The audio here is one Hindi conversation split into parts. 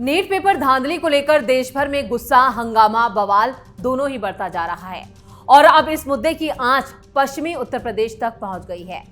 नीट पेपर धांधली को लेकर देश भर में गुस्सा, हंगामा, बवाल दोनों ही बढ़ता जा रहा है और अब इस मुद्दे की आंच पश्चिमी उत्तर प्रदेश तक पहुंच गई है।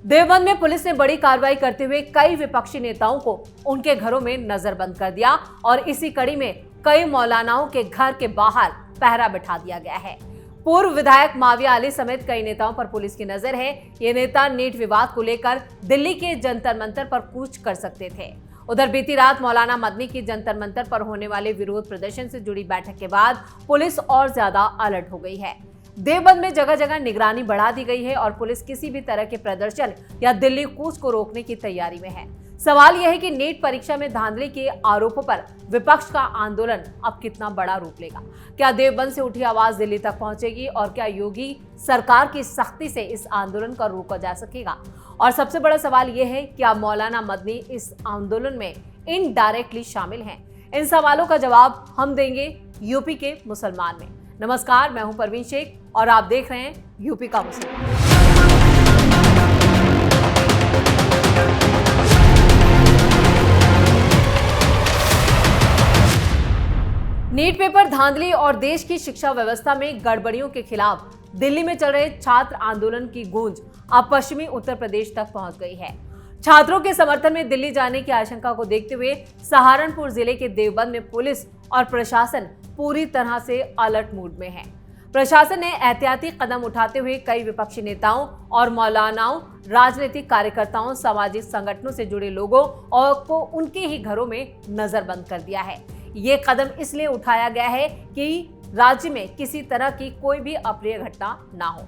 देवबंद में पुलिस ने बड़ी कार्रवाई करते हुए कई विपक्षी नेताओं को उनके घरों में नजरबंद कर दिया और इसी कड़ी में कई मौलानाओं के घर के बाहर पहरा बिठा दिया गया है। पूर्व विधायक माविया अली समेत कई नेताओं पर पुलिस की नजर है। ये नेता नीट विवाद को लेकर दिल्ली के जंतर मंतर पर कूच कर सकते थे। उधर बीती रात मौलाना मदनी की जंतर मंतर पर होने वाले विरोध प्रदर्शन से जुड़ी बैठक के बाद पुलिस और ज्यादा अलर्ट हो गई है। देवबंद में जगह जगह निगरानी बढ़ा दी गई है और पुलिस किसी भी तरह के प्रदर्शन या दिल्ली कूच को रोकने की तैयारी में है। सवाल यह है कि नीट परीक्षा में धांधली के आरोपों पर विपक्ष का आंदोलन अब कितना बड़ा रूप लेगा। क्या देवबंद से उठी आवाज दिल्ली तक पहुंचेगी और क्या योगी सरकार की सख्ती से इस आंदोलन को रोका जा सकेगा? और सबसे बड़ा सवाल यह है, क्या मौलाना मदनी इस आंदोलन में इनडायरेक्टली शामिल हैं? इन सवालों का जवाब हम देंगे यूपी के मुसलमान में। नमस्कार, मैं हूं परवीन शेख और आप देख रहे हैं यूपी का मुसलमान। नीट पेपर धांधली और देश की शिक्षा व्यवस्था में गड़बड़ियों के खिलाफ दिल्ली में चल रहे छात्र आंदोलन की गूंज अब पश्चिमी उत्तर प्रदेश तक पहुंच गई है। छात्रों के समर्थन में दिल्ली जाने की आशंका को देखते हुए सहारनपुर जिले के देवबंद में पुलिस और प्रशासन पूरी तरह से अलर्ट मूड में है। प्रशासन ने एहतियाती कदम उठाते हुए कई विपक्षी नेताओं और मौलानाओं, राजनीतिक कार्यकर्ताओं, सामाजिक संगठनों से जुड़े लोगों और को उनके ही घरों में नजरबंद कर दिया है। ये कदम इसलिए उठाया गया है कि राज्य में किसी तरह की कोई भी अप्रिय घटना ना हो।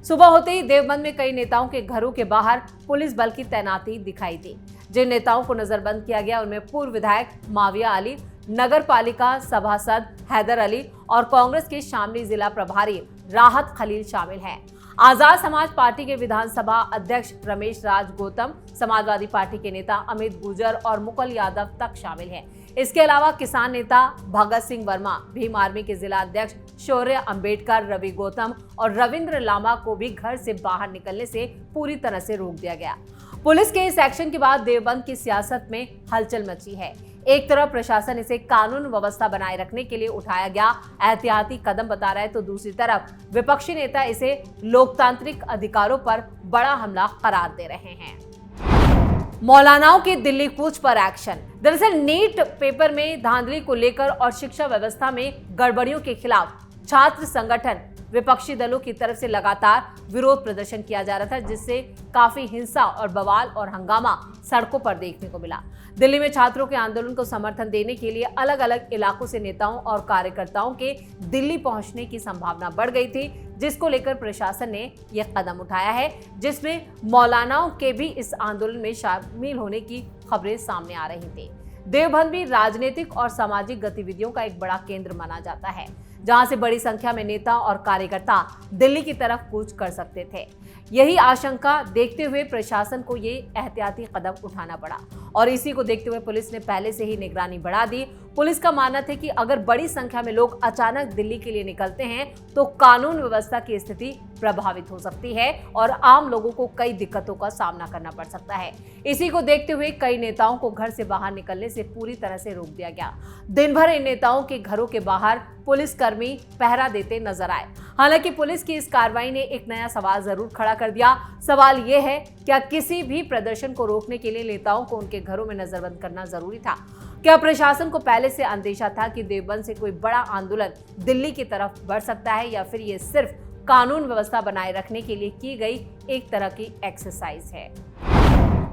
सुबह होते ही देवबंद में कई नेताओं के घरों के बाहर पुलिस बल की तैनाती दिखाई दी। जिन नेताओं को नजरबंद किया गया उनमें पूर्व विधायक माविया अली, नगर पालिका सभासद हैदर अली और कांग्रेस के शामली जिला प्रभारी राहत खलील शामिल हैं। आजाद समाज पार्टी के विधानसभा अध्यक्ष रमेश राज गौतम, समाजवादी पार्टी के नेता अमित गुजर और मुकुल यादव तक शामिल हैं। इसके अलावा किसान नेता भगत सिंह वर्मा, भीम आर्मी के जिला अध्यक्ष शौर्य अंबेडकर, रवि गौतम और रविंद्र लामा को भी घर से बाहर निकलने से पूरी तरह से रोक दिया गया। पुलिस के इस एक्शन के बाद देवबंद की सियासत में हलचल मची है। एक तरफ प्रशासन इसे कानून व्यवस्था बनाए रखने के लिए उठाया गया एहतियाती कदम बता रहा है, तो दूसरी तरफ विपक्षी नेता इसे लोकतांत्रिक अधिकारों पर बड़ा हमला करार दे रहे हैं। मौलानाओं की दिल्ली कूच पर एक्शन। दरअसल नीट पेपर में धांधली को लेकर और शिक्षा व्यवस्था में गड़बड़ियों के खिलाफ छात्र संगठन, विपक्षी दलों की तरफ से लगातार विरोध प्रदर्शन किया जा रहा था, जिससे काफी हिंसा और बवाल और हंगामा सड़कों पर देखने को मिला। दिल्ली में छात्रों के आंदोलन को समर्थन देने के लिए अलग अलग इलाकों से नेताओं और कार्यकर्ताओं के दिल्ली पहुंचने की संभावना बढ़ गई थी, जिसको लेकर प्रशासन ने यह कदम उठाया है, जिसमें मौलानाओं के भी इस आंदोलन में शामिल होने की खबरें सामने आ रही थी। देवबंद भी राजनीतिक और सामाजिक गतिविधियों का एक बड़ा केंद्र माना जाता है, जहां से बड़ी संख्या में नेता और कार्यकर्ता दिल्ली की तरफ कूच कर सकते थे। यही आशंका देखते हुए प्रशासन को ये एहतियाती कदम उठाना पड़ा और इसी को देखते हुए पुलिस ने पहले से ही निगरानी बढ़ा दी। पुलिस का मानना था कि अगर बड़ी संख्या में लोग अचानक दिल्ली के लिए निकलते हैं तो कानून व्यवस्था की स्थिति प्रभावित हो सकती है और आम लोगों को कई दिक्कतों का सामना करना पड़ सकता है। इसी को देखते हुए कई नेताओं को घर से बाहर निकलने से पूरी तरह से रोक दिया गया। दिन भर इन नेताओं के घरों के बाहर पुलिसकर्मी पहरा देते नजर आए। हालांकि पुलिस की इस कार्रवाई ने एक नया सवाल जरूर खड़ा कर दिया। सवाल यह है, क्या किसी भी प्रदर्शन को रोकने के लिए नेताओं को उनके घरों में नजरबंद करना जरूरी था? क्या प्रशासन को पहले से अंदेशा था कि देवबंद से कोई बड़ा आंदोलन दिल्ली की तरफ बढ़ सकता है, या फिर ये सिर्फ कानून व्यवस्था बनाए रखने के लिए की गई एक तरह की एक्सरसाइज है?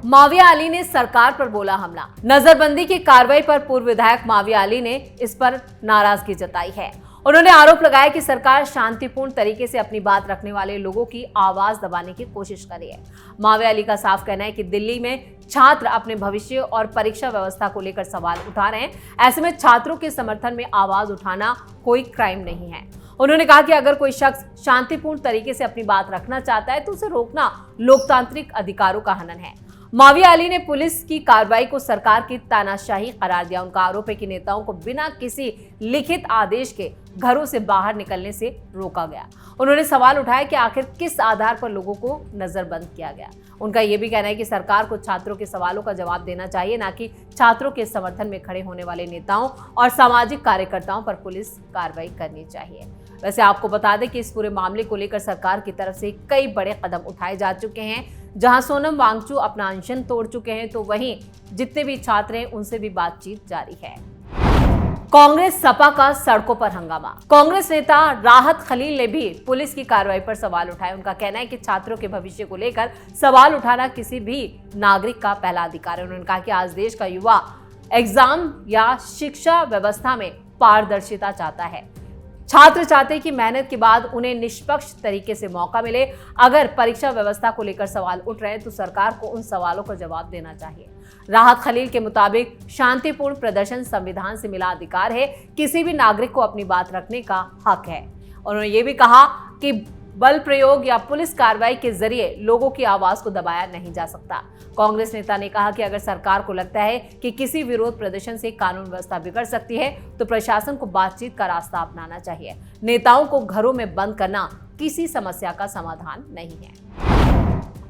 माविया अली ने सरकार पर बोला हमला। नजरबंदी की कार्रवाई पर पूर्व विधायक माविया अली ने इस पर नाराजगी जताई है। उन्होंने आरोप लगाया कि सरकार शांतिपूर्ण तरीके से अपनी बात रखने वाले लोगों की आवाज दबाने की कोशिश कर रही है। माविया अली का साफ कहना है कि दिल्ली में छात्र अपने भविष्य और परीक्षा व्यवस्था को लेकर सवाल उठा रहे हैं। ऐसे में छात्रों के समर्थन में आवाज उठाना कोई क्राइम नहीं है। उन्होंने कहा कि अगर कोई शख्स शांतिपूर्ण तरीके से अपनी बात रखना चाहता है तो उसे रोकना लोकतांत्रिक अधिकारों का हनन है। माविया अली ने पुलिस की कार्रवाई को सरकार की तानाशाही करार दिया। उनका आरोप है कि नेताओं को बिना किसी लिखित आदेश के घरों से बाहर निकलने से रोका गया। उन्होंने सवाल उठाया कि आखिर किस आधार पर लोगों को नजरबंद किया गया। उनका यह भी कहना है कि सरकार को छात्रों के सवालों का जवाब देना चाहिए, न कि छात्रों के समर्थन में खड़े होने वाले नेताओं और सामाजिक कार्यकर्ताओं पर पुलिस कार्रवाई करनी चाहिए। वैसे आपको बता दें कि इस पूरे मामले को लेकर सरकार की तरफ से कई बड़े कदम उठाए जा चुके हैं। जहां सोनम वांगचुक अपना अनशन तोड़ चुके हैं, तो वहीं जितने भी छात्र हैं उनसे भी बातचीत जारी है। कांग्रेस सपा का सड़कों पर हंगामा। कांग्रेस नेता राहत खलील ने भी पुलिस की कार्रवाई पर सवाल उठाए। उनका कहना है कि छात्रों के भविष्य को लेकर सवाल उठाना किसी भी नागरिक का पहला अधिकार है। उन्होंने कहा कि आज देश का युवा एग्जाम या शिक्षा व्यवस्था में पारदर्शिता चाहता है। छात्र चाहते हैं कि मेहनत के बाद उन्हें निष्पक्ष तरीके से मौका मिले। अगर परीक्षा व्यवस्था को लेकर सवाल उठ रहे हैं तो सरकार को उन सवालों का जवाब देना चाहिए। राहत खलील के मुताबिक शांतिपूर्ण प्रदर्शन संविधान से मिला अधिकार है। किसी भी नागरिक को अपनी बात रखने का हक है। उन्होंने ये भी कहा कि बल प्रयोग या पुलिस कार्रवाई के जरिए लोगों की आवाज को दबाया नहीं जा सकता। कांग्रेस नेता ने कहा कि अगर सरकार को लगता है कि किसी विरोध प्रदर्शन से कानून व्यवस्था बिगड़ सकती है तो प्रशासन को बातचीत का रास्ता अपनाना चाहिए। नेताओं को घरों में बंद करना किसी समस्या का समाधान नहीं है।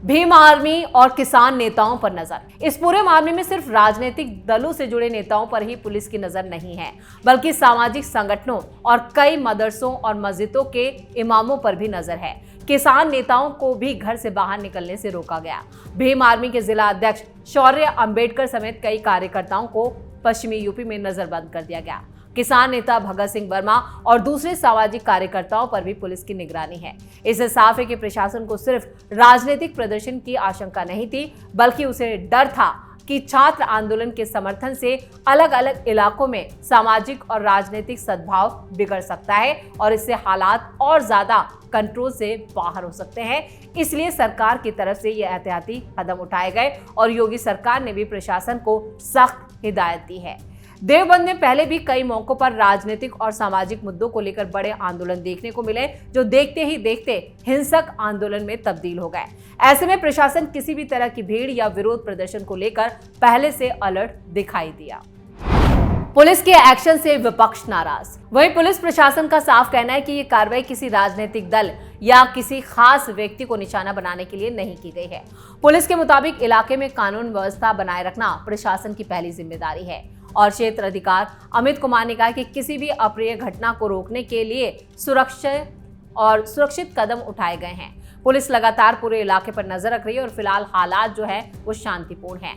भीम आर्मी और किसान नेताओं पर नजर। इस पूरे मामले में सिर्फ राजनीतिक दलों से जुड़े नेताओं पर ही पुलिस की नजर नहीं है, बल्कि सामाजिक संगठनों और कई मदरसों और मस्जिदों के इमामों पर भी नजर है। किसान नेताओं को भी घर से बाहर निकलने से रोका गया। भीम आर्मी के जिला अध्यक्ष शौर्य अंबेडकर समेत कई कार्यकर्ताओं को पश्चिमी यूपी में नजरबंद कर दिया गया। किसान नेता भगत सिंह वर्मा और दूसरे सामाजिक कार्यकर्ताओं पर भी पुलिस की निगरानी है। इससे साफ है कि प्रशासन को सिर्फ राजनीतिक प्रदर्शन की आशंका नहीं थी, बल्कि उसे डर था कि छात्र आंदोलन के समर्थन से अलग अलग इलाकों में सामाजिक और राजनीतिक सद्भाव बिगड़ सकता है और इससे हालात और ज्यादा कंट्रोल से बाहर हो सकते हैं। इसलिए सरकार की तरफ से ये एहतियाती कदम उठाए गए और योगी सरकार ने भी प्रशासन को सख्त हिदायत दी है। देवबंद में पहले भी कई मौकों पर राजनीतिक और सामाजिक मुद्दों को लेकर बड़े आंदोलन देखने को मिले, जो देखते ही देखते हिंसक आंदोलन में तब्दील हो गए। ऐसे में प्रशासन किसी भी तरह की भीड़ या विरोध प्रदर्शन को लेकर पहले से अलर्ट दिखाई दिया। पुलिस के एक्शन से विपक्ष नाराज। वहीं पुलिस प्रशासन का साफ कहना है कि ये कार्रवाई किसी राजनीतिक दल या किसी खास व्यक्ति को निशाना बनाने के लिए नहीं की गई है। पुलिस के मुताबिक इलाके में कानून व्यवस्था बनाए रखना प्रशासन की पहली जिम्मेदारी है और क्षेत्र अधिकारी अमित कुमार ने कहा कि किसी भी अप्रिय घटना को रोकने के लिए सुरक्षित कदम उठाए गए हैं। पुलिस लगातार पूरे इलाके पर नजर रख रही है और फिलहाल हालात जो है वो शांतिपूर्ण है।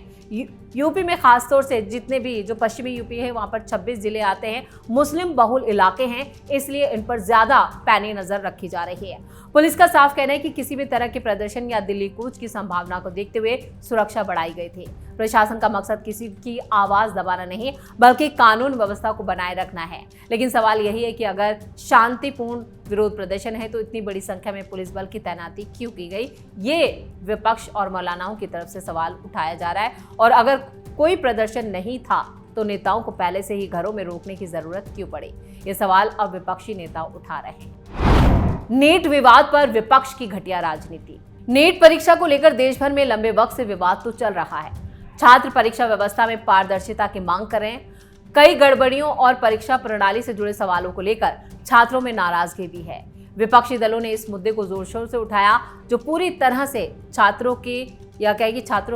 यूपी में खासतौर से जितने भी जो पश्चिमी यूपी है वहां पर 26 जिले आते हैं, मुस्लिम बहुल इलाके हैं, इसलिए इन पर ज्यादा पैनी नजर रखी जा रही है। पुलिस का साफ कहना है कि किसी भी तरह के प्रदर्शन या दिल्ली कूच की संभावना को देखते हुए सुरक्षा बढ़ाई गई थी। प्रशासन का मकसद किसी की आवाज दबाना नहीं, बल्कि कानून व्यवस्था को बनाए रखना है। लेकिन सवाल यही है कि अगर शांतिपूर्ण विरोध प्रदर्शन है तो इतनी बड़ी संख्या में पुलिस बल की तैनाती क्यों की गई? ये विपक्ष और मौलानाओं की तरफ से सवाल उठाया जा रहा है। और अगर कोई प्रदर्शन नहीं था तो नेताओं को पहले से ही घरों में रोकने की जरूरत क्यों पड़ी? ये सवाल अब विपक्षी नेता उठा रहे हैं। नीट विवाद पर विपक्ष की घटिया राजनीति। नीट परीक्षा को लेकर देश भर में लंबे वक्त से विवाद तो चल रहा है। छात्र परीक्षा व्यवस्था में पारदर्शिता की मांग कर रहे हैं। कई गड़बड़ियों और परीक्षा प्रणाली से जुड़े सवालों को लेकर छात्रों में नाराजगी भी है। विपक्षी दलों ने इस मुद्दे को जोर शोर से उठाया, जो पूरी तरह से छात्रों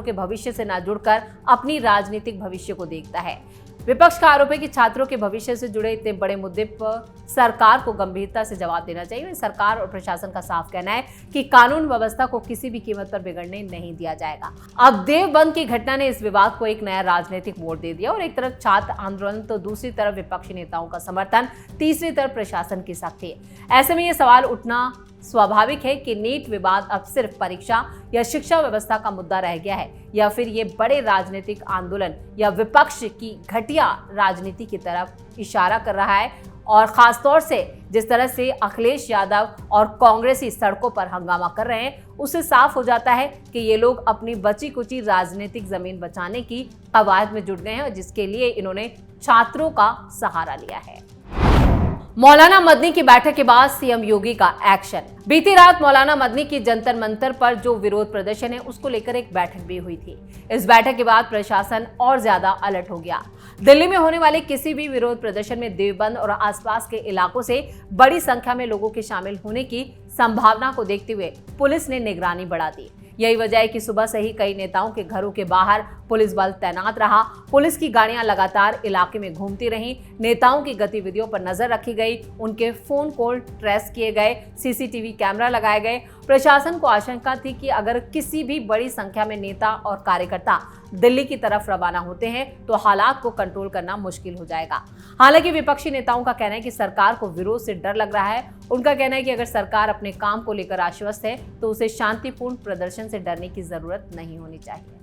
के भविष्य से न जुड़कर अपनी राजनीतिक भविष्य को देखता है। विपक्ष का आरोप है कि छात्रों के भविष्य से जुड़े इतने बड़े मुद्दे पर सरकार को गंभीरता से जवाब देना चाहिए। सरकार और प्रशासन का साफ कहना है कि कानून व्यवस्था को किसी भी कीमत पर बिगड़ने नहीं दिया जाएगा। अब देवबंद की घटना ने इस विवाद को एक नया राजनीतिक मोड़ दे दिया और एक तरफ छात्र आंदोलन तो दूसरी तरफ विपक्षी नेताओं का समर्थन, तीसरी तरफ प्रशासन की सख्ती। ऐसे में यह सवाल उठना स्वाभाविक है कि नीट विवाद अब सिर्फ परीक्षा या शिक्षा व्यवस्था का मुद्दा रह गया है या फिर ये बड़े राजनीतिक आंदोलन या विपक्ष की घटिया राजनीति की तरफ इशारा कर रहा है। और खासतौर से जिस तरह से अखिलेश यादव और कांग्रेसी सड़कों पर हंगामा कर रहे हैं, उससे साफ हो जाता है कि ये लोग अपनी बची कुची राजनीतिक जमीन बचाने की कवायद में जुट गए हैं, जिसके लिए इन्होंने छात्रों का सहारा लिया है। मौलाना मदनी की बैठक के बाद सीएम योगी का एक्शन। बीती रात मौलाना मदनी की जंतर मंतर पर जो विरोध प्रदर्शन है उसको लेकर एक बैठक भी हुई थी। इस बैठक के बाद प्रशासन और ज्यादा अलर्ट हो गया। दिल्ली में होने वाले किसी भी विरोध प्रदर्शन में देवबंद और आसपास के इलाकों से बड़ी संख्या में लोगों के शामिल होने की संभावना को देखते हुए पुलिस ने निगरानी बढ़ा दी। यही वजह है कि सुबह से ही कई नेताओं के घरों के बाहर पुलिस बल तैनात रहा। पुलिस की गाड़ियां लगातार इलाके में घूमती रहीं। नेताओं की गतिविधियों पर नजर रखी गई, उनके फोन कॉल ट्रेस किए गए, सीसीटीवी कैमरा लगाए गए। प्रशासन को आशंका थी कि अगर किसी भी बड़ी संख्या में नेता और कार्यकर्ता दिल्ली की तरफ रवाना होते हैं तो हालात को कंट्रोल करना मुश्किल हो जाएगा। हालांकि विपक्षी नेताओं का कहना है कि सरकार को विरोध से डर लग रहा है। उनका कहना है कि अगर सरकार अपने काम को लेकर आश्वस्त है तो उसे शांतिपूर्ण प्रदर्शन से डरने की जरूरत नहीं होनी चाहिए।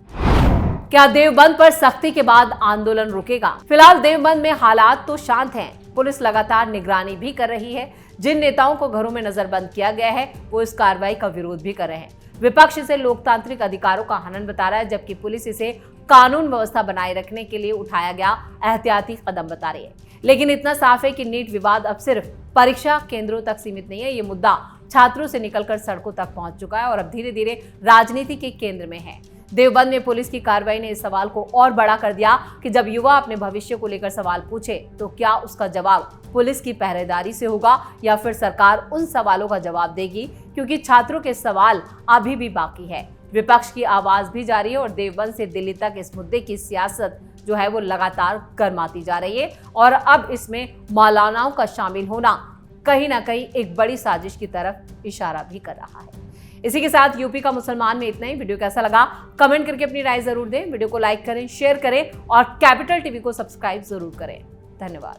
क्या देवबंद पर सख्ती के बाद आंदोलन रुकेगा? फिलहाल देवबंद में हालात तो शांत हैं। पुलिस लगातार निगरानी भी कर रही है। जिन नेताओं को घरों में नजरबंद किया गया है वो इस कार्रवाई का विरोध भी कर रहे हैं। विपक्ष इसे लोकतांत्रिक अधिकारों का हनन बता रहा है, जबकि पुलिस इसे कानून व्यवस्था बनाए रखने के लिए उठाया गया एहतियाती कदम बता रही है। लेकिन इतना साफ है कि नीट विवाद अब सिर्फ परीक्षा केंद्रों तक सीमित नहीं है। ये मुद्दा छात्रों से निकलकर सड़कों तक पहुंच चुका है और अब धीरे धीरे राजनीति के केंद्र में है। देवबंद में पुलिस की कार्रवाई ने इस सवाल को और बड़ा कर दिया कि जब युवा अपने भविष्य को लेकर सवाल पूछे तो क्या उसका जवाब पुलिस की पहरेदारी से होगा या फिर सरकार उन सवालों का जवाब देगी, क्योंकि छात्रों के सवाल अभी भी बाकी है। विपक्ष की आवाज भी जारी है और देवबंद से दिल्ली तक इस मुद्दे की सियासत जो है वो लगातार गर्माती जा रही है और अब इसमें मौलानाओं का शामिल होना कहीं ना कहीं एक बड़ी साजिश की तरफ इशारा भी कर रहा है। इसी के साथ यूपी का मुसलमान में इतना ही। वीडियो कैसा लगा कमेंट करके अपनी राय जरूर दें। वीडियो को लाइक करें, शेयर करें और कैपिटल टीवी को सब्सक्राइब जरूर करें। धन्यवाद।